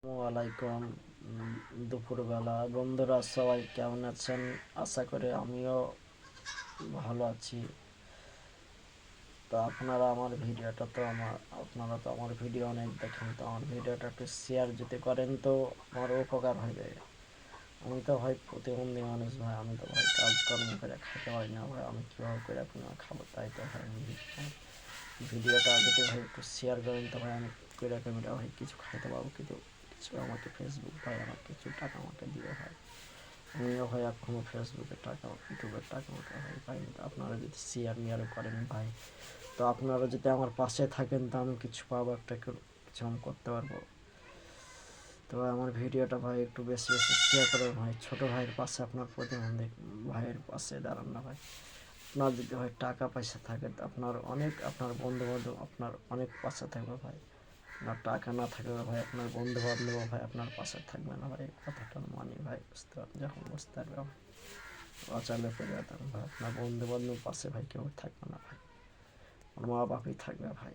আসসালামাইকুম। দুপুরবেলা বন্ধুরা সবাই কেমন আছেন? আশা করি আমিও ভালো আছি। তো আপনারা তো আমার ভিডিও অনেক দেখেন, তো আমার ভিডিওটা একটু শেয়ার যদি করেন তো আমার উপকার হবে। আমি তো ভাই প্রতিবন্ধী মানুষ ভাই, আমি তো ভাই কাজকর্ম করে খাইতে পারি না ভাই, আমি কীভাবে করে আপনার খাবো? তাই তো ভাই আমি ভিডিওটা যদি ভাই একটু শেয়ার করেন তো ভাই আমি করে ক্যামেরা ভাই কিছু খাইতে পারবো, কিন্তু কিছু আমাকে ফেসবুক ভাই আমার কিছু টাকা আমাকে দিবে ভাই। আমিও ভাই এখনও ফেসবুকের টাকা ইউটিউবের টাকা আমাকে ভাই পাইনি। তো আপনারা যদি শেয়ার মিয়ারও করেন ভাই, তো আপনারা যদি আমার পাশে থাকেন তো আমি কিছু পাবো, একটা কিছু আমি করতে পারবো। তো আমার ভিডিওটা ভাই একটু বেশি বেশি শেয়ার করেন ভাই। ছোটো ভাইয়ের পাশে আপনার প্রতিবন্ধী ভাইয়ের পাশে দাঁড়ান না ভাই। আপনার যদি ভাই টাকা পয়সা থাকে তো আপনার বন্ধু বান্ধব আপনার অনেক পাশে থাকবে ভাই। আপনার টাকা না থাকবে ভাই, আপনার বন্ধু বান্ধব ভাই আপনার পাশে থাকবে না ভাই। কথাটা মানি ভাই, যখন বুঝতে পারবে ভাই অচালে পড়ে যেতাম ভাই। আপনার বন্ধু বান্ধব পাশে ভাই কেউ থাকবে না ভাই, আমার মা বাপই থাকবে ভাই।